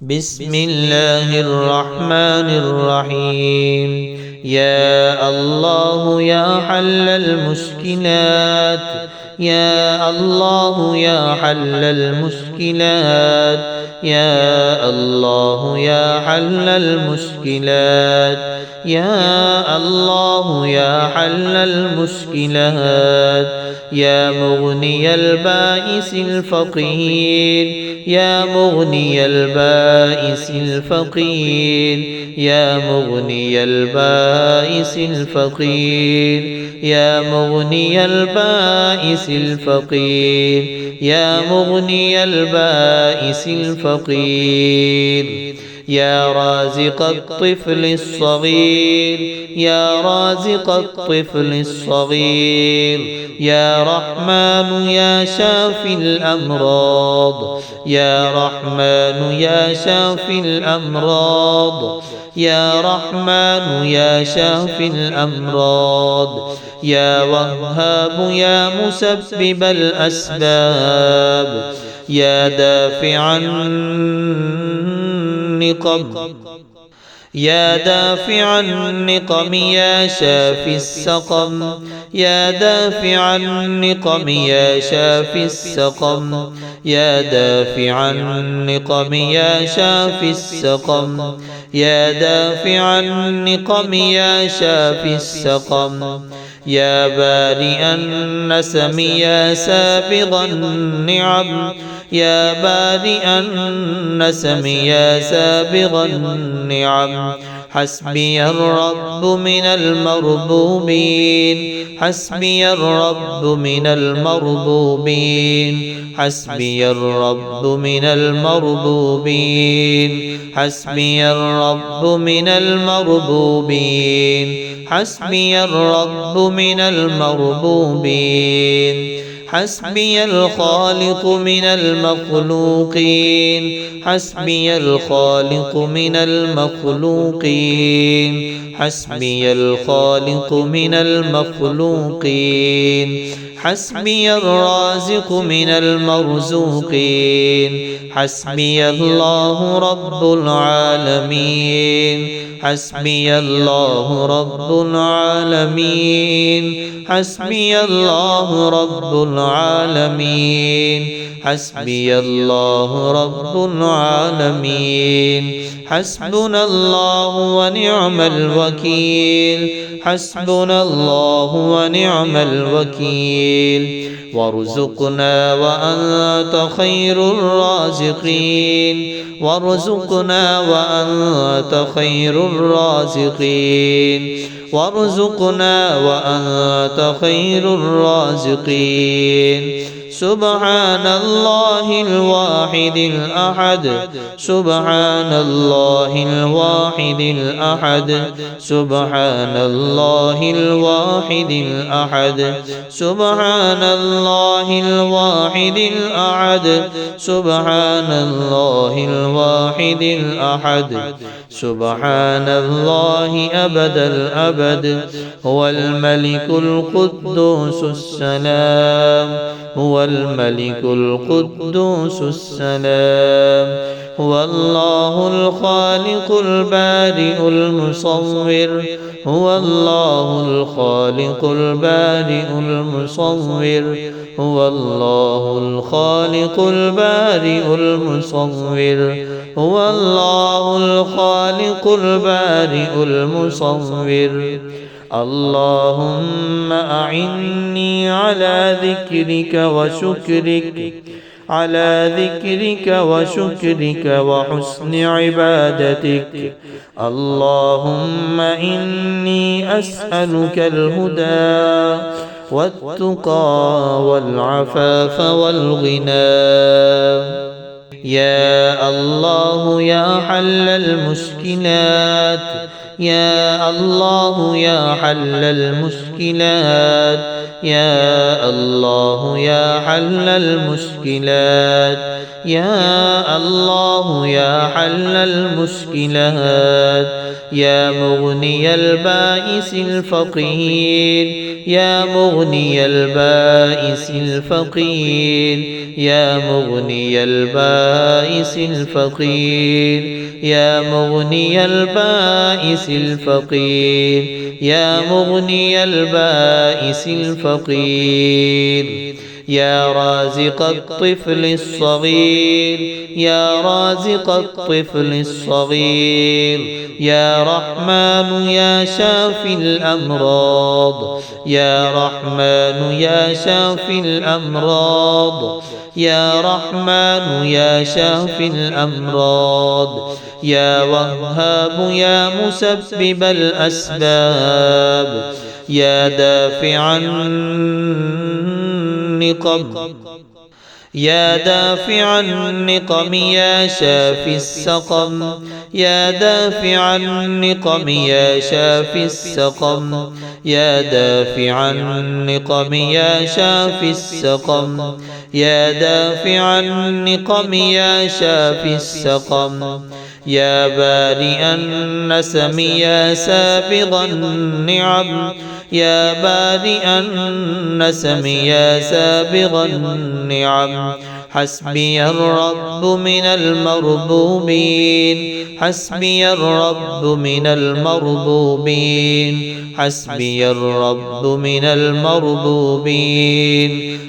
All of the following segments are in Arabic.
بسم الله الرحمن الرحيم. يا الله يا حل المشكلات، يا الله يا حل المشكلات، يا الله يا حل المشكلات، يا الله يا حل المشكلات، يا مغني البائس الفقير، يا مغني البائس الفقير، يا مغني البائس الفقير، يا مغني البائس الفقير، يا مغني البائس الفقير، يا رازق الطفل الصغير، يا رازق الطفل الصغير، يا رحمن يا شافي الأمراض، يا رحمن يا شافي الأمراض، يا رحمن يا شافي الأمراض، يا وهاب يا مسبب الأسباب، يا دافع النقم، يا دافع النقم يا شافي السقم، يا دافع النقم يا شافي السقم، يا دافع النقم يا شافي السقم، يا دافع النقم يا شافي السقم، يا بارئ النسم يا سابغ النعم، يا بارئ النسم يا سابغ النعم، حسبي الرب من المربوبين، حسبي الرب من المربوبين، حسبي الرب من المربوبين، حسبي الرب من المربوبين، حسبي الرب من المربوبين، حسبي الخالق من المخلوقين، حسبي الخالق من المخلوقين، حسبي الخالق من المخلوقين، حسبي الرازق من المرزوقين، حسبي الله رب العالمين، حسبي الله رب العالمين، حسبي الله رب العالمين، حسبي الله رب العالمين، حسبنا الله ونعم الوكيل، حسبنا الله ونعم الوكيل، وارزقنا وأنت خير الرازقين، وارزقنا وأنت خير الرازقين، وارزقنا وأنت خير الرازقين. سبحان الله الواحد الأحد، سبحان الله الواحد الأحد، سبحان الله الواحد الأحد، سبحان الله الواحد الأحد، سبحان الله الواحد الأحد، سبحان الله أبد الأبد. هو الملك القدوس السلام، هو الملك القدوس السلام، هو الله الخالق البارئ المصور، هو الله الخالق البارئ المصور، هو الله الخالق البارئ المصور، هو الله الخالق البارئ المصور. اللهم أعني على ذكرك وشكرك، على ذكرك وشكرك وحسن عبادتك. اللهم إني أسألك الهدى والتقى والعفاف والغنى. يا الله يا حل المشكلات، يا الله يا حل المشكلات، المشكلات يا الله يا حل المشكلات يا الله يا حل المشكلات يا مغني البائس الفقير يا مغني البائس الفقير يا مغني البائس الفقير يا مغني البائس الفقير يا مغني البائس الفقير يا رازق الطفل الصغير يا رازق الطفل الصغير يا رحمن يا شافي الأمراض يا رحمن يا شافي الأمراض يا رحمن يا شافي الأمراض يا وهاب يا مسبب الأسباب يا دافع النقم يا دافع النقم يا شافي السقم يا دافع النقم يا شافي السقم يا دافع النقم يا شافي السقم يا دافع النقم يا شافي السقم يا بارئ النسم يا سابغ النعم يا بارئ النسم يا سابغ النعم حسبي الرب من المربوبين حسبي الرب من المربوبين حسبي الرب من المربوبين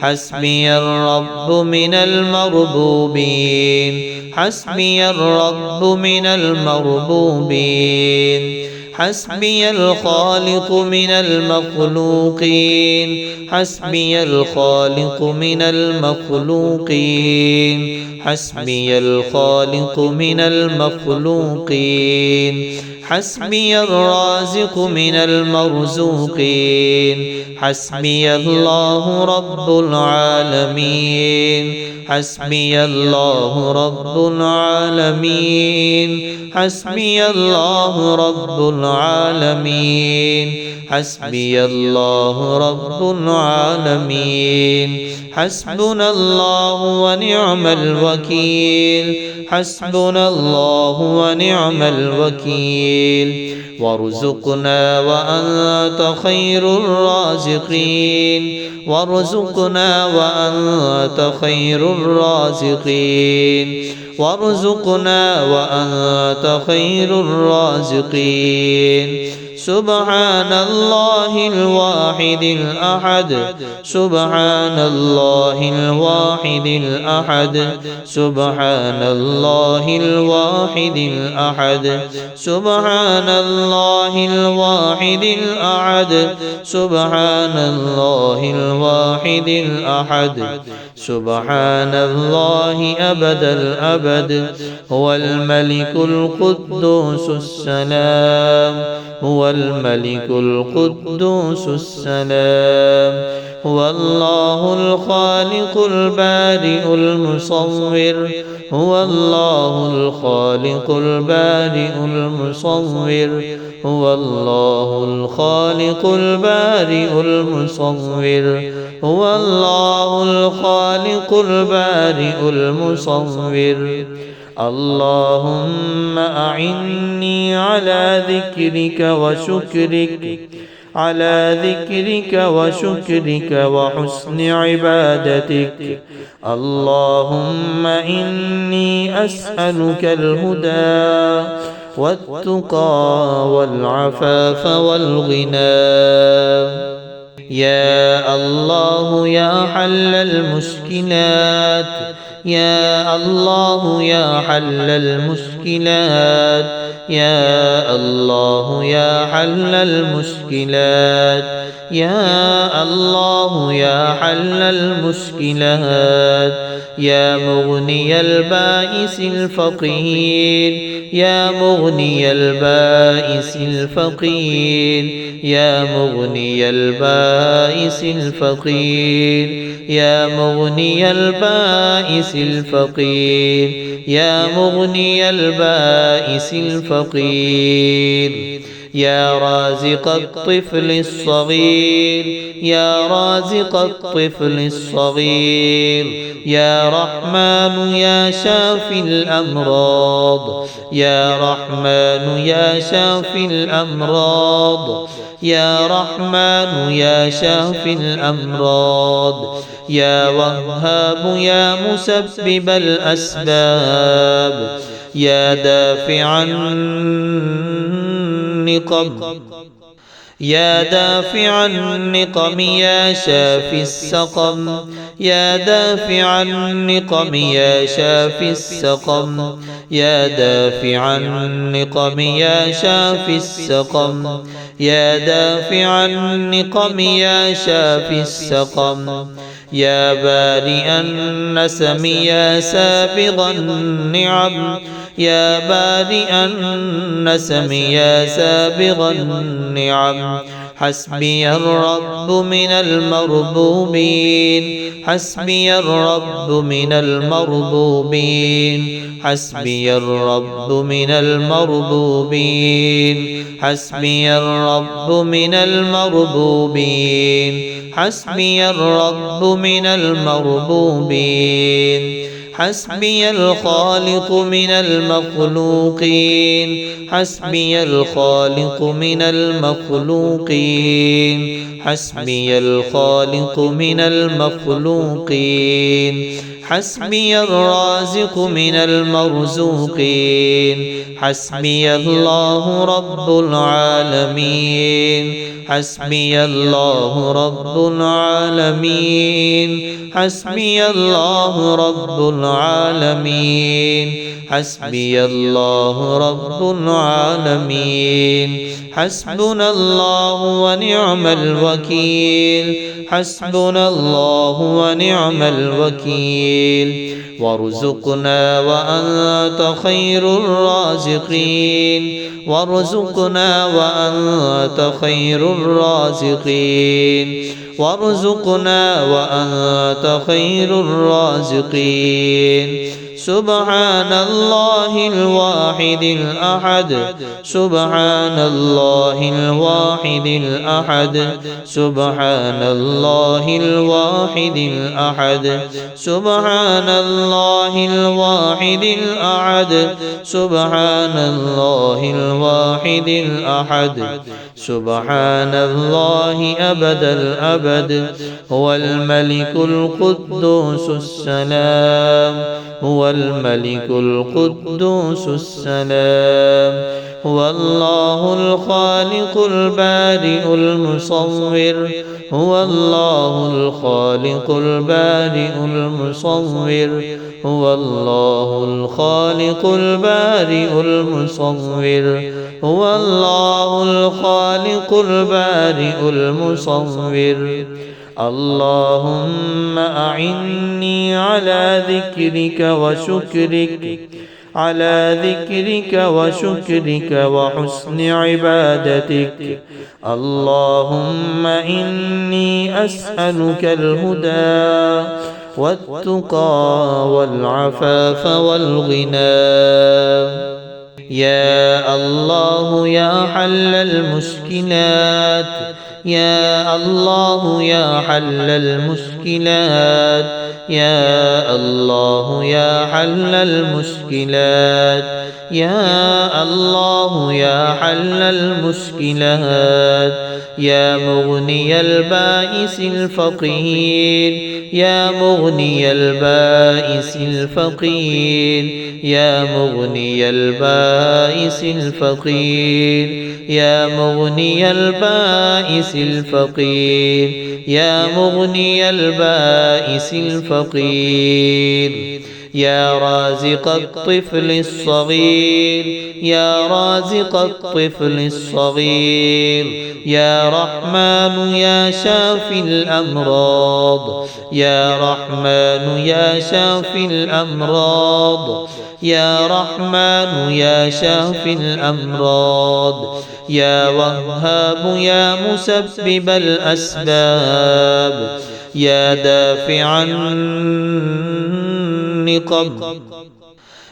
حسبي الرب من المربوبين حسبي الرب من المربوبين حسبي الخالق من المخلوقين حسبي الخالق من المخلوقين حسبي الخالق من المخلوقين حسبي الرازق من المرزوقين حسبي الله رب العالمين حسبي الله رب العالمين حسبي الله رب العالمين حسبي الله رب العالمين حسبنا الله ونعم الوكيل حسبنا الله ونعم الوكيل وارزقنا وأنت خير الرازقين وارزقنا وأنت خير الرازقين وارزقنا وأنت خير الرازقين سبحان الله الواحد الأحد سبحان الله الواحد الأحد سبحان الله الواحد الأحد سبحان الله الواحد الأحد سبحان الله الواحد الأحد سبحان الله أبد الأبد هو الملك القدوس السلام هو الملك القدوس السلام هو الله الخالق البارئ المصور هو الله الخالق البارئ المصور هو الله الخالق البارئ المصور هو الله الخالق البارئ المصور اللهم أعني على ذكرك وشكرك على ذكرك وشكرك وحسن عبادتك اللهم إني أسألك الهدى والتقى والعفاف والغنى يا الله يا حل المشكلات يا الله يا حل المشكلات يا الله يا حل المشكلات يا الله يا حل المشكلات يا مغني البائس الفقير يا مغني البائس الفقير يا مغني البائس الفقير يا مغني البائس الفقير يا مغني البائس الفقير يا رازق الطفل الصغير يا رازق الطفل الصغير يا رحمن يا شافي الأمراض يا رحمن يا شافي الأمراض يا رحمن يا شافي الأمراض يا وهاب يا مسبب الأسباب يا دافع النقم يا دافع النقم يا شافي السقم يا دافع النقم يا شافي السقم يا دافع النقم يا شافي السقم يا دافع النقم يا شافي السقم يا بارئ النسم يا سابغ النعم يا بارئ النسم يا سابغ النعم حسبي الرب من المربوبين حسبي الرب من المربوبين حسبي الرب من المربوبين حسبي الرب من المربوبين حسبي الرب من المربوبين حسبي الخالق من المخلوقين حسبي الخالق من المخلوقين حسبي الخالق من المخلوقين حسبي الرازق من المرزوقين حسبي الله رب العالمين حسبي الله رب العالمين حسبي الله رب العالمين حسبي الله رب العالمين حسبنا الله ونعم الوكيل حسبنا الله ونعم الوكيل وارزقنا وأنت خير الرازقين وارزقنا وأنت خير الرازقين وارزقنا وأنت خير الرازقين سبحان الله الواحد الأحد سبحان الله الواحد الأحد سبحان الله الواحد الأحد سبحان الله الواحد الأحد سبحان الله الواحد الأحد سبحان الله أبد الأبد هو الملك القدوس السلام هو الملك القدوس السلام هو الله الخالق البارئ المصور هو الله الخالق البارئ المصور هو الله الخالق البارئ المصور هو الله الخالق البارئ المصور اللهم أعني على ذكرك وشكرك على ذكرك وشكرك وحسن عبادتك اللهم إني أسألك الهدى والتقى والعفاف والغنى يا الله يا حل المشكلات يا الله يا حل المشكلات يا الله يا حل المشكلات يا الله يا حل المشكلات يا مغني البائس الفقير يا مغني البائس الفقير يا مغني البائس الفقير يا مغني البائس الفقير يا مغني البائس الفقير يا رازق الطفل الصغير يا رازق الطفل الصغير يا رحمن يا شافي الأمراض يا رحمن يا شافي الأمراض يا رحمن يا شافي الأمراض يا وهاب يا مسبب الأسباب يا دافع النقم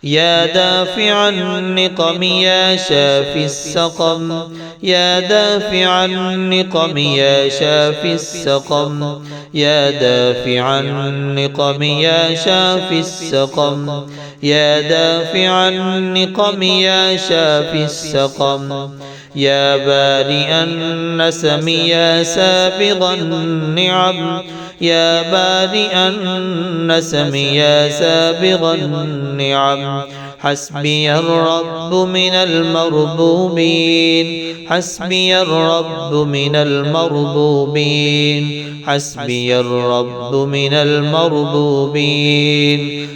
يا دافع النقم يا شافي السقم يا دافع النقم يا شافي السقم يا دافع النقم يا شافي السقم يا دافع النقم يا شافي السقم يا بارئ النسم يا سابغ النعم يا بارئ النسم يا سابغ النعم حسبي الرب من المربوبين حسبي الرب من المربوبين حسبي الرب من المربوبين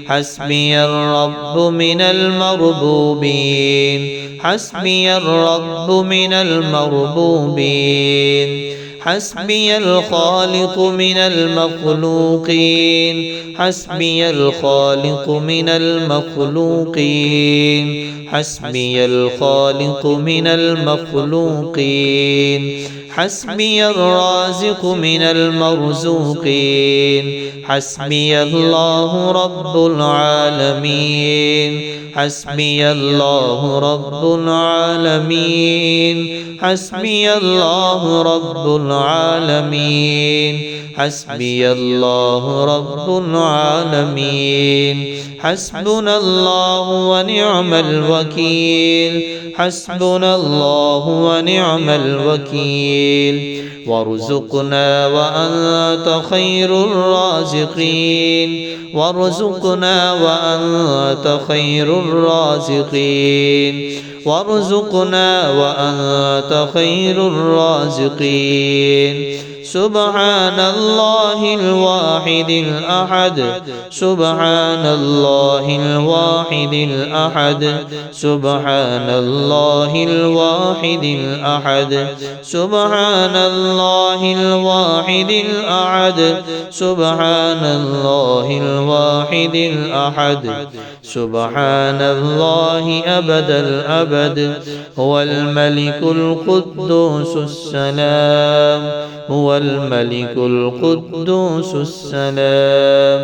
حسبي الرب من المربوبين حسبي الرب من المربوبين حسبي الخالق من المخلوقين حسبي الخالق من المخلوقين حسبي الخالق من المخلوقين حسبي الرازق من المرزوقين حسبي الله رب العالمين حسبي الله رب العالمين حسبي الله رب العالمين حسبي الله رب العالمين حسبنا الله ونعم الوكيل حسبنا الله ونعم الوكيل وارزقنا وأنت خير الرازقين وارزقنا وأنت خير الرازقين وارزقنا وأنت خير الرازقين سبحان الله الواحد الأحد سبحان الله الواحد الأحد سبحان الله الواحد الأحد سبحان الله الواحد الأحد سبحان الله الواحد الأحد سبحان الله أبد الأبد هو الملك القدوس السلام هو الملك القدوس السلام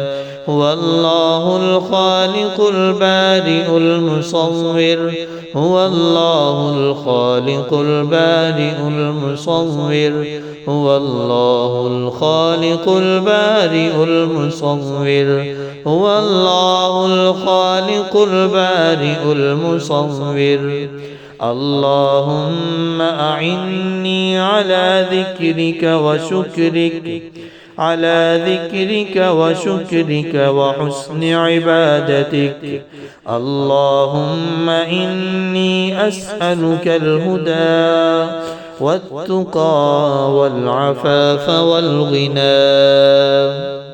هو الله الخالق البارئ المصور هو الله الخالق البارئ المصور هو الله الخالق البارئ المصور هو الله الخالق البارئ المصور اللهم أعني على ذكرك وشكرك على ذكرك وشكرك وحسن عبادتك اللهم إني أسألك الهدى والتقى والعفاف والغنى